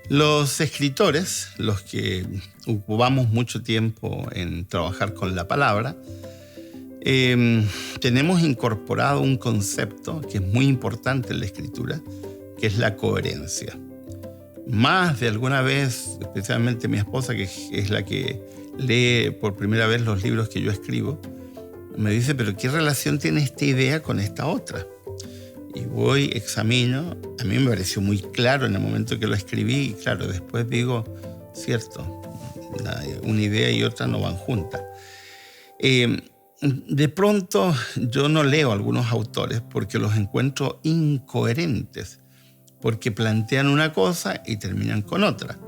Los escritores, los que ocupamos mucho tiempo en trabajar con la palabra, tenemos incorporado un concepto que es muy importante en la escritura, que es la coherencia. Más de alguna vez, especialmente mi esposa, que es la que lee por primera vez los libros que yo escribo, me dice, pero ¿qué relación tiene esta idea con esta otra? Y voy, examino. A mí me pareció muy claro en el momento que lo escribí, y claro, después digo, cierto, una idea y otra no van juntas. De pronto yo no leo a algunos autores porque los encuentro incoherentes, porque plantean una cosa y terminan con otra.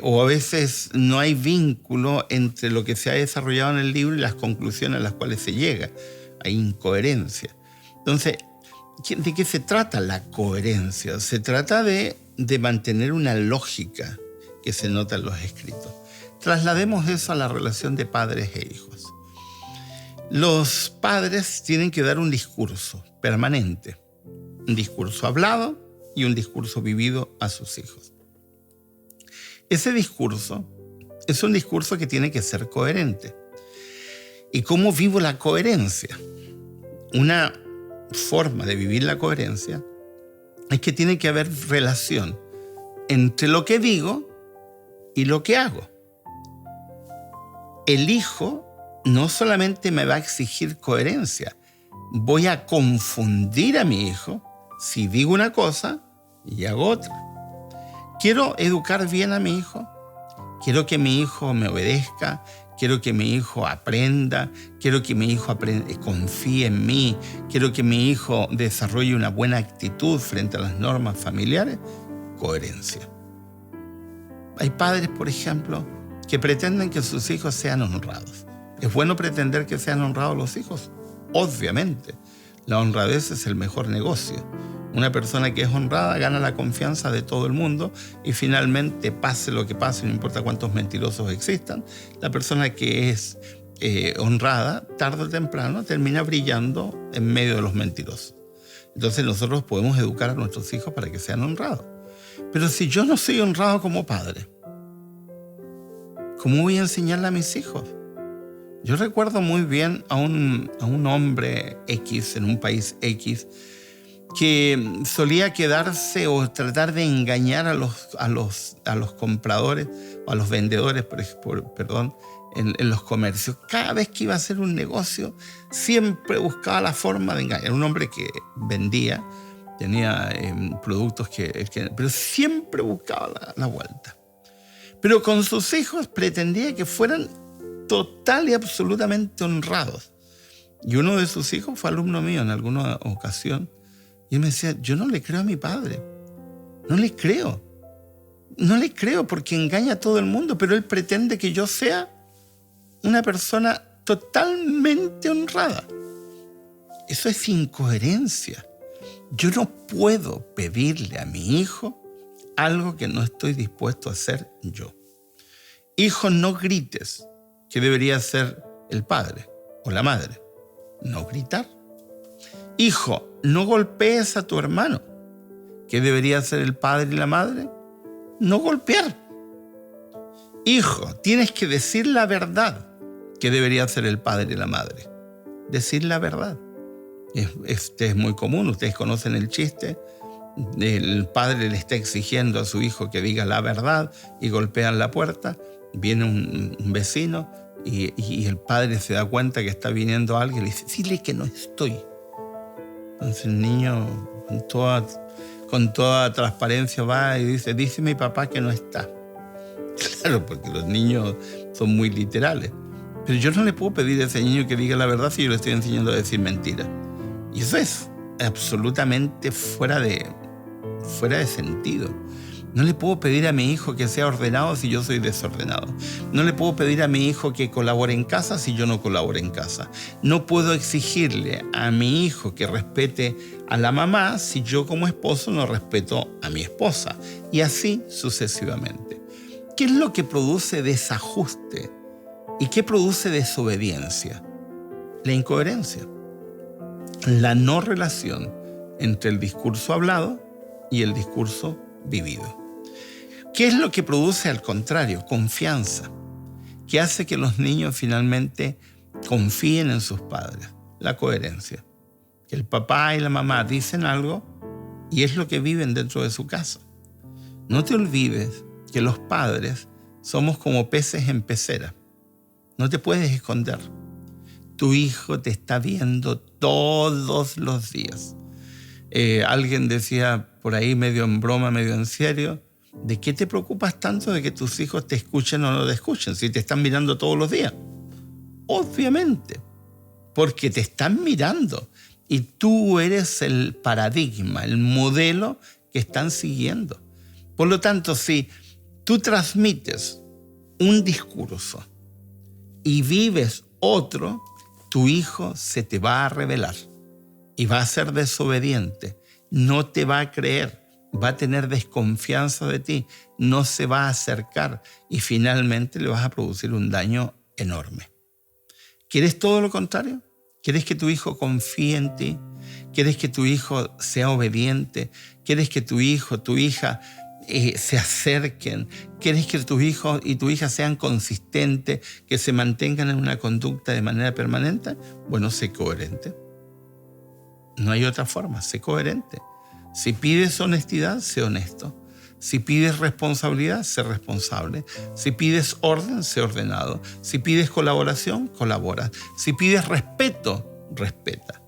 O a veces no hay vínculo entre lo que se ha desarrollado en el libro y las conclusiones a las cuales se llega. Hay incoherencia. Entonces, ¿de qué se trata la coherencia? Se trata de mantener una lógica que se nota en los escritos. Traslademos eso a la relación de padres e hijos. Los padres tienen que dar un discurso permanente, un discurso hablado y un discurso vivido a sus hijos. Ese discurso es un discurso que tiene que ser coherente. ¿Y cómo vivo la coherencia? Una forma de vivir la coherencia es que tiene que haber relación entre lo que digo y lo que hago. El hijo no solamente me va a exigir coherencia, voy a confundir a mi hijo si digo una cosa y hago otra. Quiero educar bien a mi hijo, quiero que mi hijo me obedezca, quiero que mi hijo aprenda, quiero que mi hijo confíe en mí, quiero que mi hijo desarrolle una buena actitud frente a las normas familiares. Coherencia. Hay padres, por ejemplo, que pretenden que sus hijos sean honrados. ¿Es bueno pretender que sean honrados los hijos? Obviamente. La honradez es el mejor negocio. Una persona que es honrada gana la confianza de todo el mundo y finalmente, pase lo que pase, no importa cuántos mentirosos existan, la persona que es honrada, tarde o temprano, termina brillando en medio de los mentirosos. Entonces nosotros podemos educar a nuestros hijos para que sean honrados. Pero si yo no soy honrado como padre, ¿cómo voy a enseñarle a mis hijos? Yo recuerdo muy bien a un hombre X en un país X que solía quedarse o tratar de engañar a los compradores o a los vendedores, en los comercios. Cada vez que iba a hacer un negocio, siempre buscaba la forma de engañar. Era un hombre que vendía, tenía productos pero siempre buscaba la vuelta. Pero con sus hijos pretendía que fueran total y absolutamente honrados. Y uno de sus hijos fue alumno mío en alguna ocasión. Y él me decía, yo no le creo a mi padre. No le creo. No le creo porque engaña a todo el mundo, pero él pretende que yo sea una persona totalmente honrada. Eso es incoherencia. Yo no puedo pedirle a mi hijo algo que no estoy dispuesto a hacer yo. Hijo, no grites. ¿Qué debería hacer el padre o la madre? No gritar. Hijo, no golpees a tu hermano. ¿Qué debería hacer el padre y la madre? No golpear. Hijo, tienes que decir la verdad. ¿Qué debería hacer el padre y la madre? Decir la verdad. Este es muy común, ustedes conocen el chiste. El padre le está exigiendo a su hijo que diga la verdad y golpean la puerta. Viene un vecino y el padre se da cuenta que está viniendo alguien y le dice, dile que no estoy. Entonces el niño con toda transparencia va y dice, dice mi papá que no está. Claro, porque los niños son muy literales. Pero yo no le puedo pedir a ese niño que diga la verdad si yo le estoy enseñando a decir mentiras. Y eso es absolutamente fuera de sentido. No le puedo pedir a mi hijo que sea ordenado si yo soy desordenado. No le puedo pedir a mi hijo que colabore en casa si yo no colaboro en casa. No puedo exigirle a mi hijo que respete a la mamá si yo como esposo no respeto a mi esposa. Y así sucesivamente. ¿Qué es lo que produce desajuste? ¿Y qué produce desobediencia? La incoherencia. La no relación entre el discurso hablado y el discurso vivido. ¿Qué es lo que produce al contrario? Confianza. ¿Qué hace que los niños finalmente confíen en sus padres? La coherencia. Que el papá y la mamá dicen algo y es lo que viven dentro de su casa. No te olvides que los padres somos como peces en pecera. No te puedes esconder. Tu hijo te está viendo todos los días. Alguien decía por ahí, medio en broma, medio en serio, ¿de qué te preocupas tanto de que tus hijos te escuchen o no te escuchen si te están mirando todos los días? Obviamente, porque te están mirando y tú eres el paradigma, el modelo que están siguiendo. Por lo tanto, si tú transmites un discurso y vives otro, tu hijo se te va a rebelar y va a ser desobediente, no te va a creer, va a tener desconfianza de ti, no se va a acercar y finalmente le vas a producir un daño enorme. ¿Quieres todo lo contrario? ¿Quieres que tu hijo confíe en ti? ¿Quieres que tu hijo sea obediente? ¿Quieres que tu hijo, tu hija se acerquen? ¿Quieres que tus hijos y tu hija sean consistentes, que se mantengan en una conducta de manera permanente? Bueno, sé coherente. No hay otra forma, sé coherente. Si pides honestidad, sé honesto. Si pides responsabilidad, sé responsable. Si pides orden, sé ordenado. Si pides colaboración, colabora. Si pides respeto, respeta.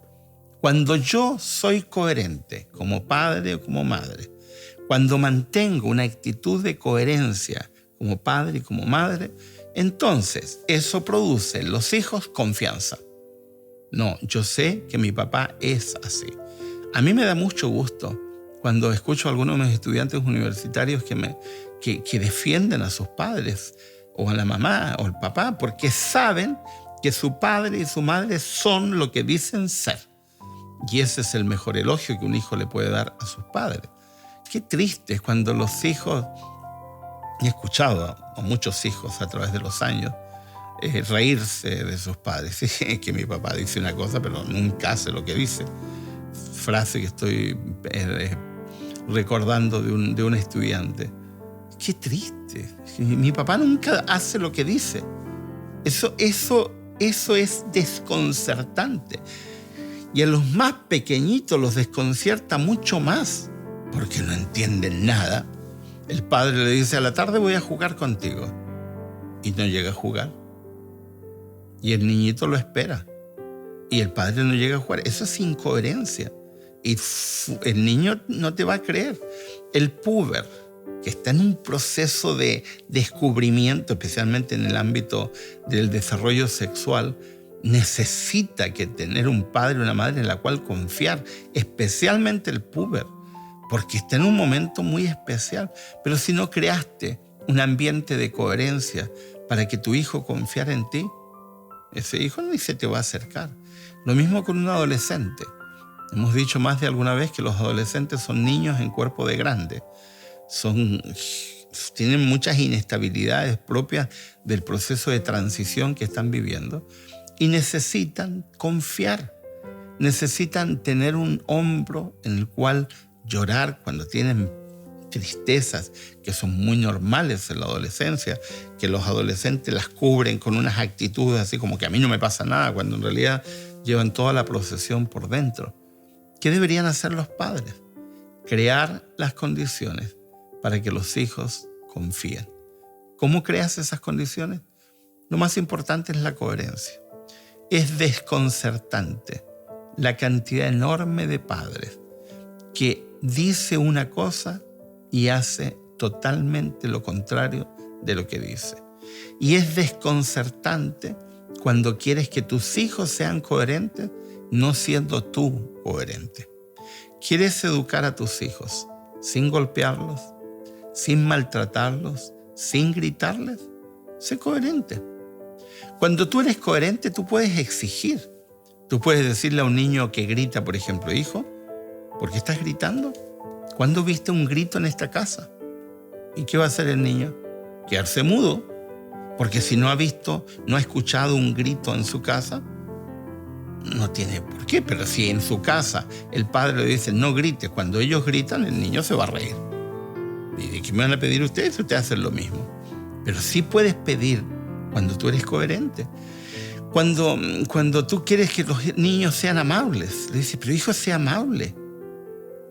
Cuando yo soy coherente como padre o como madre, cuando mantengo una actitud de coherencia como padre y como madre, entonces eso produce en los hijos confianza. No, yo sé que mi papá es así. A mí me da mucho gusto cuando escucho a algunos de mis estudiantes universitarios que defienden a sus padres o a la mamá o al papá porque saben que su padre y su madre son lo que dicen ser. Y ese es el mejor elogio que un hijo le puede dar a sus padres. Qué triste es cuando los hijos, he escuchado a muchos hijos a través de los años, reírse de sus padres. Que mi papá dice una cosa, pero nunca hace lo que dice. Frase que estoy recordando de un estudiante. Qué triste. Mi papá nunca hace lo que dice. Eso es desconcertante. Y a los más pequeñitos los desconcierta mucho más, porque no entienden nada. El padre le dice, a la tarde voy a jugar contigo. Y no llega a jugar. Y el niñito lo espera. Y el padre no llega a jugar. Eso es incoherencia. Y el niño no te va a creer. El puber, que está en un proceso de descubrimiento, especialmente en el ámbito del desarrollo sexual, necesita que tener un padre o una madre en la cual confiar, especialmente el puber, porque está en un momento muy especial. Pero si no creaste un ambiente de coherencia para que tu hijo confiara en ti, ese hijo ni se te va a acercar. Lo mismo con un adolescente. Hemos dicho más de alguna vez que los adolescentes son niños en cuerpo de grande. Tienen muchas inestabilidades propias del proceso de transición que están viviendo y necesitan confiar. Necesitan tener un hombro en el cual llorar cuando tienen tristezas que son muy normales en la adolescencia, que los adolescentes las cubren con unas actitudes así como que a mí no me pasa nada, cuando en realidad llevan toda la procesión por dentro. ¿Qué deberían hacer los padres? Crear las condiciones para que los hijos confíen. ¿Cómo creas esas condiciones? Lo más importante es la coherencia. Es desconcertante la cantidad enorme de padres que dice una cosa y hace totalmente lo contrario de lo que dice. Y es desconcertante cuando quieres que tus hijos sean coherentes, no siendo tú coherente. ¿Quieres educar a tus hijos sin golpearlos, sin maltratarlos, sin gritarles? Sé coherente. Cuando tú eres coherente, tú puedes exigir. Tú puedes decirle a un niño que grita, por ejemplo, hijo, ¿por qué estás gritando? ¿Cuándo viste un grito en esta casa? ¿Y qué va a hacer el niño? Quedarse mudo. Porque si no ha visto, no ha escuchado un grito en su casa, no tiene por qué. Pero si en su casa el padre le dice no grites, cuando ellos gritan, el niño se va a reír. ¿Y qué me van a pedir ustedes si ustedes hacen lo mismo? Pero sí puedes pedir cuando tú eres coherente. Cuando tú quieres que los niños sean amables, le dices, pero hijo, sea amable.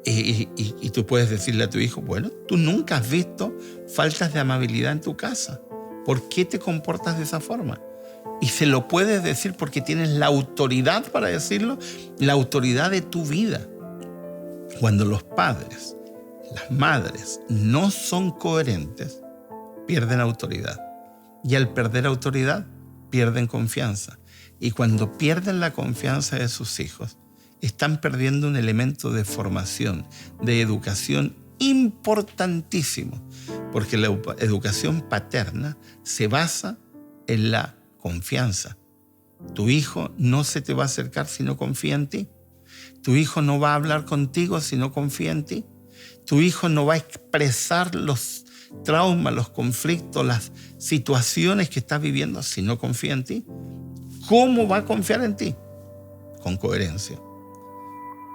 Y tú puedes decirle a tu hijo, bueno, tú nunca has visto faltas de amabilidad en tu casa. ¿Por qué te comportas de esa forma? Y se lo puedes decir porque tienes la autoridad para decirlo, la autoridad de tu vida. Cuando los padres, las madres, no son coherentes, pierden autoridad. Y al perder autoridad, pierden confianza. Y cuando pierden la confianza de sus hijos, están perdiendo un elemento de formación, de educación importantísimo, porque la educación paterna se basa en la confianza. Tu hijo no se te va a acercar si no confía en ti. Tu hijo no va a hablar contigo si no confía en ti. Tu hijo no va a expresar los traumas, los conflictos, las situaciones que estás viviendo si no confía en ti. ¿Cómo va a confiar en ti? Con coherencia.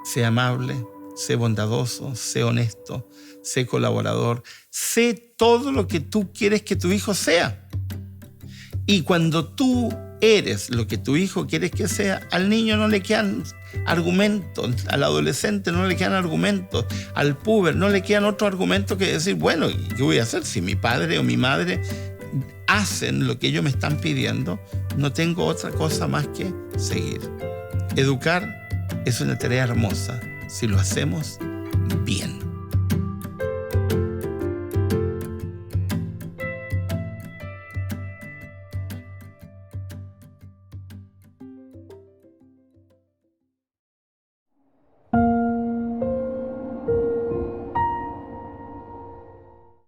Sé amable, sé bondadoso, sé honesto, sé colaborador, sé todo lo que tú quieres que tu hijo sea. Y cuando tú eres lo que tu hijo quiere que sea, al niño no le quedan argumentos, al adolescente no le quedan argumentos, al puber no le quedan otro argumento que decir, bueno, ¿qué voy a hacer? Si mi padre o mi madre hacen lo que ellos me están pidiendo, no tengo otra cosa más que seguir. Educar es una tarea hermosa si lo hacemos bien.